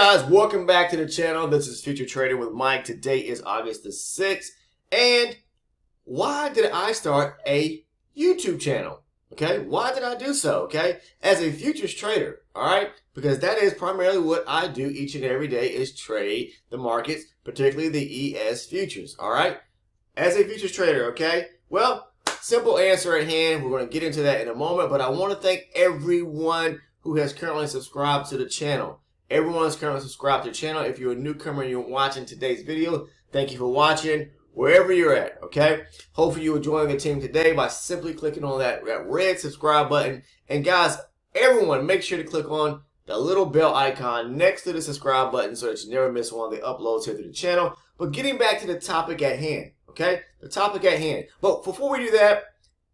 guys, welcome back to the channel. This is Future Trading with Mike. Today is August the 6th. And why did I start a YouTube channel? Okay, why did I do so? Okay, as a futures trader, all right, because that is primarily what I do each and every day is trade the markets, particularly the ES futures, all right, as a futures trader. Okay, well, simple answer at hand. We're going to get into that in a moment, but I want to thank everyone who has currently subscribed to the channel. Everyone is currently subscribed to the channel. If you're a newcomer and you're watching today's video, thank you for watching wherever you're at, okay? Hopefully you will join the team today by simply clicking on that red subscribe button. And guys, everyone, make sure to click on the little bell icon next to the subscribe button so that you never miss one of the uploads here to the channel. But getting back to the topic at hand, okay? The topic at hand. But before we do that,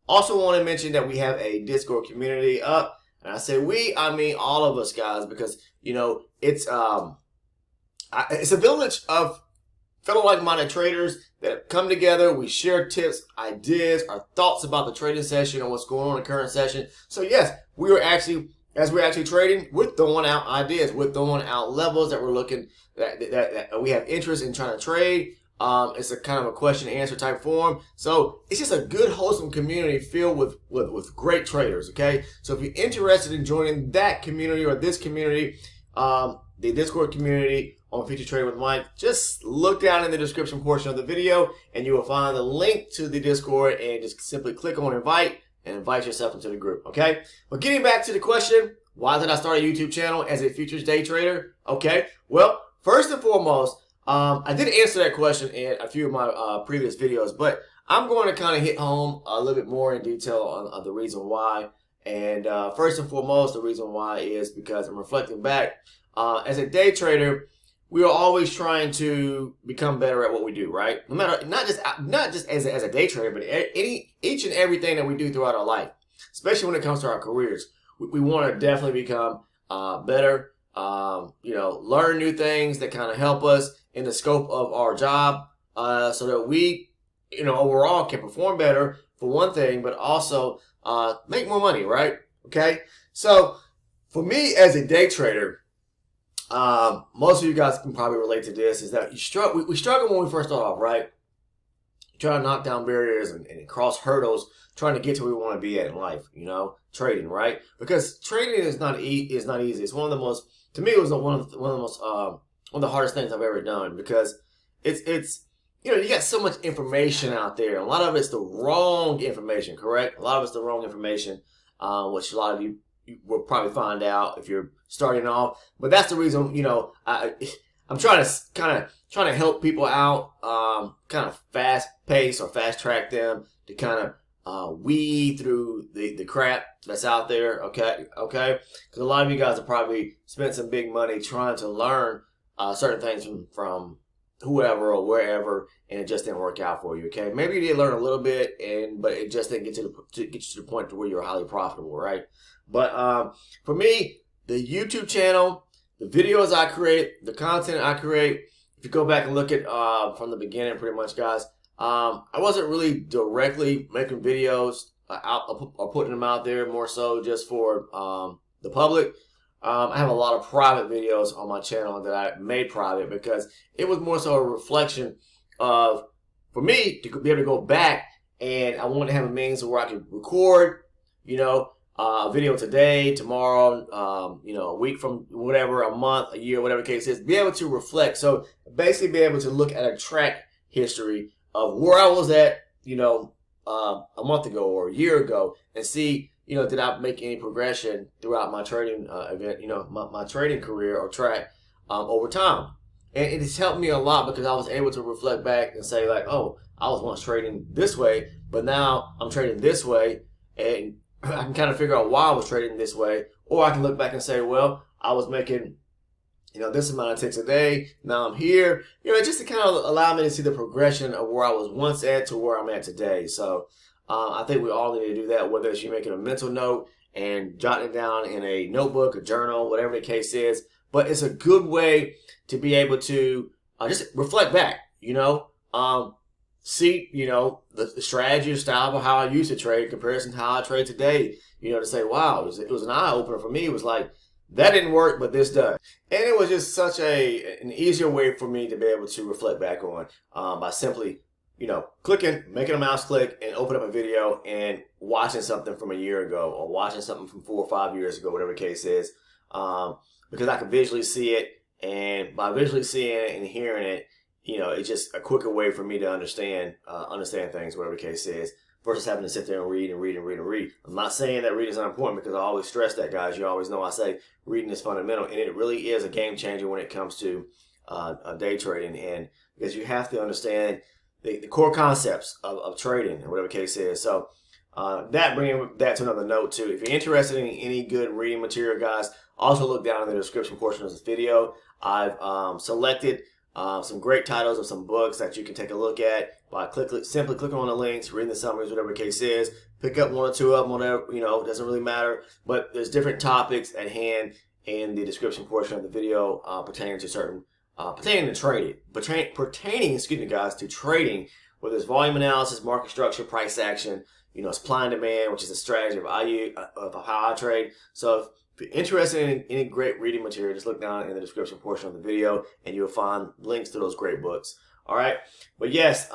also want to mention that we have a Discord community up. And I say we, I mean all of us, guys, because, you know, it's a village of fellow like-minded traders that come together. We share tips, ideas, our thoughts about the trading session and what's going on in the current session. So yes, we are actually, as we're actually trading, we're throwing out ideas. We're throwing out levels that we're looking, that we have interest in trying to trade. It's a kind of a question and answer type form. So it's just a good, wholesome community filled with great traders, okay? So if you're interested in joining that community or this community, the Discord community on Future Trading with Mike, just look down in the description portion of the video and you will find the link to the Discord and just simply click on invite and invite yourself into the group, okay? But getting back to the question, why did I start a YouTube channel as a futures day trader? Okay, well, first and foremost, I did answer that question in a few of my previous videos, but I'm going to kind of hit home a little bit more in detail on the reason why. And first and foremost, the reason why is because I'm reflecting back. As a day trader, we are always trying to become better at what we do, right? No matter, not just as a day trader, but each and everything that we do throughout our life, especially when it comes to our careers. We want to definitely become better. You know, learn new things that kind of help us in the scope of our job, so that we, you know, overall can perform better for one thing, but also make more money, right? Okay, so for me as a day trader, most of you guys can probably relate to this, is that we struggle when we first start off, right? Try to knock down barriers and cross hurdles, trying to get to where we want to be at in life, you know, trading, right? Because trading is not easy. It's one of the most, to me, it was one of the hardest things I've ever done, because it's you know, you got so much information out there. A lot of it's the wrong information, correct? A lot of it's the wrong information, which a lot of you will probably find out if you're starting off. But that's the reason, you know, I'm trying to help people out, kind of fast pace or fast track them to kind of weed through the crap that's out there, okay? Because a lot of you guys have probably spent some big money trying to learn certain things from whoever or wherever, and it just didn't work out for you, okay? Maybe you did learn a little bit, but it just didn't get you to the point to where you're highly profitable, right? But for me, the YouTube channel, the videos I create, the content I create, if you go back and look at from the beginning, pretty much, guys, I wasn't really directly making videos out or putting them out there, more so just for the public. I have a lot of private videos on my channel that I made private because it was more so a reflection of, for me, to be able to go back, and I wanted to have a means where I could record, you know, a video today, tomorrow, you know, a week from whatever, a month, a year, whatever the case is, be able to reflect. So basically be able to look at a track history of where I was at, you know, a month ago or a year ago, and see, you know, did I make any progression throughout my trading event, you know, my trading career or track over time. And it has helped me a lot because I was able to reflect back and say, like, oh, I was once trading this way, but now I'm trading this way, and I can kind of figure out why I was trading this way. Or I can look back and say, well, I was making, you know, this amount of ticks a day, now I'm here. You know, just to kind of allow me to see the progression of where I was once at to where I'm at today. So I think we all need to do that, whether it's you making a mental note and jotting it down in a notebook, a journal, whatever the case is. But it's a good way to be able to just reflect back, you know, see, you know, the strategy, the style of how I used to trade in comparison to how I trade today, you know, to say, wow, it was an eye-opener for me. It was like, That didn't work, but this does. And it was just such an easier way for me to be able to reflect back on by simply, clicking, making a mouse click and open up a video and watching something from a year ago or watching something from 4 or 5 years ago, whatever the case is, because I can visually see it. And by visually seeing it and hearing it, it's just a quicker way for me to understand things, whatever the case is, versus having to sit there and read and read and read and read. I'm not saying that reading is not important, because I always stress that, guys. You always know I say reading is fundamental, and it really is a game changer when it comes to day trading, and because you have to understand the core concepts of trading, or whatever the case is. So that bringing that to another note too. If you're interested in any good reading material, guys, also look down in the description portion of this video. I've selected some great titles of some books that you can take a look at by simply clicking on the links, reading the summaries, whatever the case is. Pick up one or two of them, whatever, it doesn't really matter. But there's different topics at hand in the description portion of the video pertaining to certain, pertaining to trading, excuse me, guys, to trading, whether it's volume analysis, market structure, price action, supply and demand, which is a strategy of how I trade. So if you're interested in any great reading material, just look down in the description portion of the video and you'll find links to those great books. All right. But yes,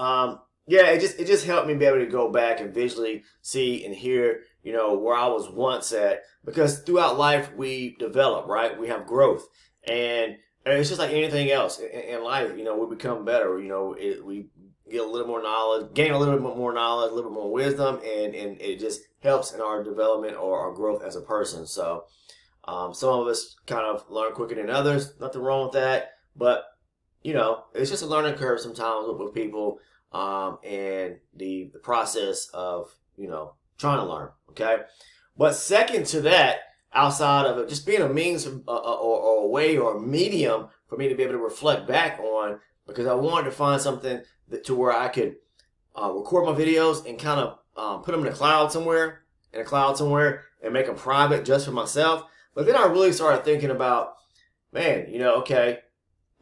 it just helped me be able to go back and visually see and hear, where I was once at, because throughout life we develop, right? We have growth, and it's just like anything else in life, we become better, we get a little more knowledge, gain a little bit more knowledge, a little bit more wisdom, and it just helps in our development or our growth as a person. So some of us kind of learn quicker than others. Nothing wrong with that, but it's just a learning curve sometimes with people, and the process of trying to learn. Okay, but second to that, outside of it just being a means or a way or a medium for me to be able to reflect back on, because I wanted to find something to where I could record my videos and kind of put them in a cloud somewhere, and make them private just for myself. But then I really started thinking about, man, okay,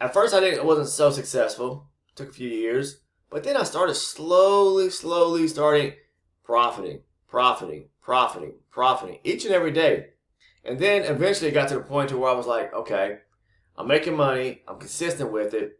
at first I wasn't so successful. It took a few years, but then I started slowly starting profiting each and every day. And then eventually it got to the point to where I was like, okay, I'm making money, I'm consistent with it.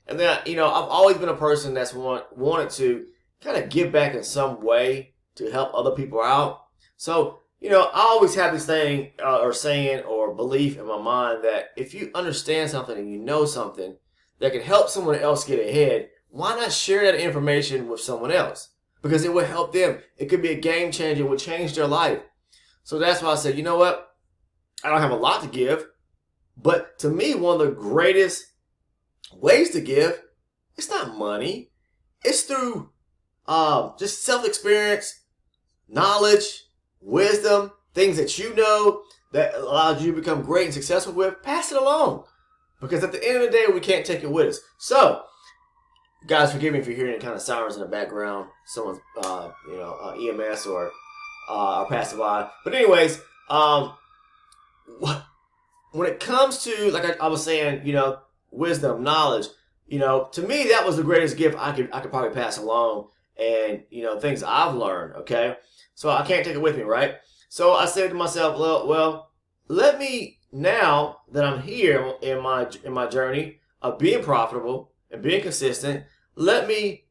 And then, I've always been a person that's wanted to kind of give back in some way to help other people out. So, I always have this thing or saying or belief in my mind that if you understand something and you know something that can help someone else get ahead, why not share that information with someone else? Because it will help them. It could be a game changer. It would change their life. So that's why I said, you know what? I don't have a lot to give, but to me, one of the greatest ways to give, it's not money. It's through just self-experience, knowledge, wisdom, things that that allows you to become great and successful with. Pass it along, because at the end of the day, we can't take it with us. So, guys, forgive me if you're hearing any kind of sirens in the background, someone's EMS or passerby. But anyways, when it comes to, like I was saying, wisdom, knowledge, to me, that was the greatest gift I could probably pass along, and things I've learned. Okay, so I can't take it with me, right? So I said to myself, well, let me, now that I'm here in my journey of being profitable and being consistent, let me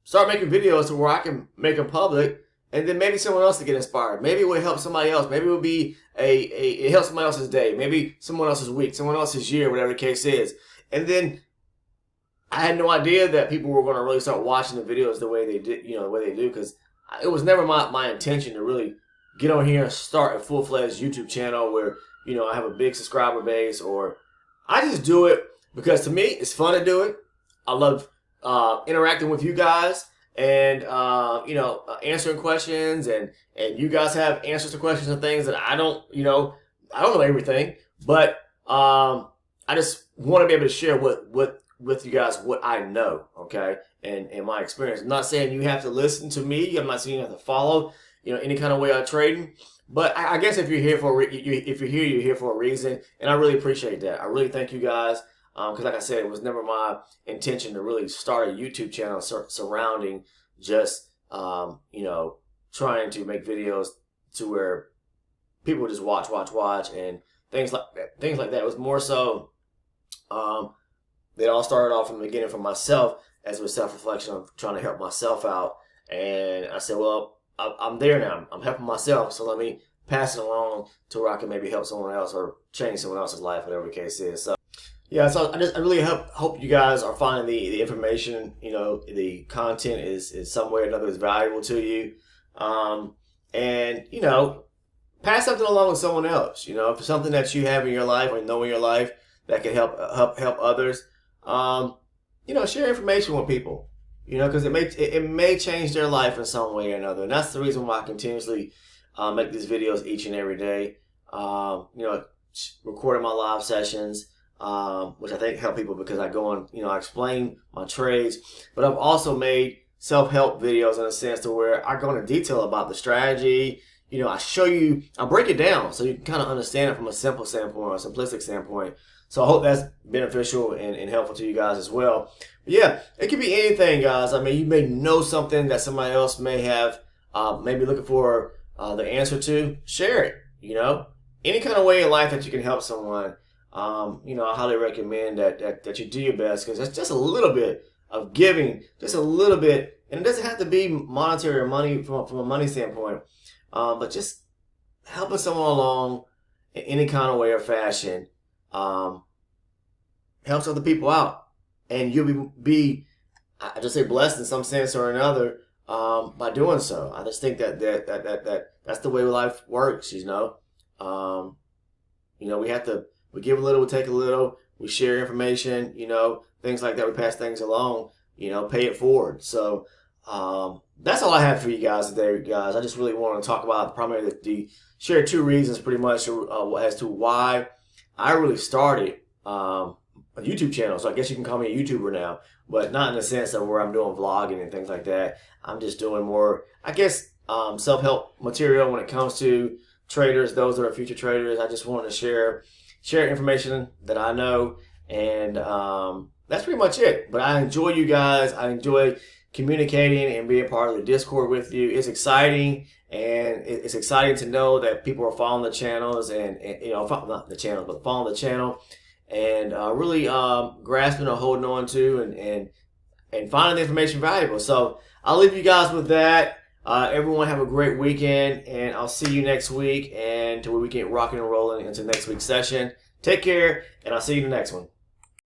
start making videos to where I can make them public, and then maybe someone else to get inspired. Maybe it will help somebody else. Maybe it will be it helps somebody else's day. Maybe someone else's week, someone else's year, whatever the case is. And then I had no idea that people were going to really start watching the videos the way they did, the way they do, because it was never my intention to really get on here and start a full-fledged YouTube channel where, I have a big subscriber base, or I just do it because to me, it's fun to do it. I love interacting with you guys and, answering questions, and you guys have answers to questions and things that I don't know everything, but I just want to be able to share with you guys what I know, okay, and my experience. I'm not saying you have to listen to me. I'm not saying you have to follow, any kind of way of trading. But I guess if you're here you're here for a reason, and I really appreciate that. I really thank you guys, because like I said, it was never my intention to really start a YouTube channel surrounding just trying to make videos to where people would just watch, and things like that. It was more so, it all started off from the beginning for myself as a self-reflection of trying to help myself out. And I said, well, I'm there now. I'm helping myself, so let me pass it along to where I can maybe help someone else or change someone else's life, whatever the case is. So yeah, so I really hope you guys are finding the information, the content is some way or another is valuable to you. And, pass something along with someone else, if it's something that you have in your life or know in your life that can help others, share information with people, because it may change their life in some way or another. And that's the reason why I continuously make these videos each and every day, recording my live sessions, which I think help people because I go on, I explain my trades, but I've also made self-help videos in a sense to where I go into detail about the strategy. I show you, I break it down so you can kind of understand it from a simple standpoint or a simplistic standpoint. So I hope that's beneficial and helpful to you guys as well. But yeah, it could be anything, guys. I mean, you may know something that somebody else may have, maybe looking for the answer to. Share it, any kind of way in life that you can help someone. I highly recommend that you do your best, because it's just a little bit of giving, just a little bit, and it doesn't have to be monetary or money from a money standpoint, but just helping someone along in any kind of way or fashion helps other people out, and you'll be I just say blessed in some sense or another by doing so. I just think that's the way life works. We give a little, we take a little, we share information, things like that. We pass things along, pay it forward. So that's all I have for you guys today, guys. I just really want to talk about primarily share two reasons pretty much as to why I really started a YouTube channel. So I guess you can call me a YouTuber now, but not in the sense of where I'm doing vlogging and things like that. I'm just doing more, I guess, self-help material when it comes to traders, those that are future traders. I just wanted to share information that I know, and that's pretty much it. But I enjoy you guys. I enjoy communicating and being part of the Discord with you. It's exciting, and it's exciting to know that people are following the channels and not the channels, but following the channel and really grasping or holding on to and finding the information valuable. So I'll leave you guys with that. Everyone have a great weekend, and I'll see you next week, and to where we get rocking and rolling into next week's session. Take care, and I'll see you in the next one.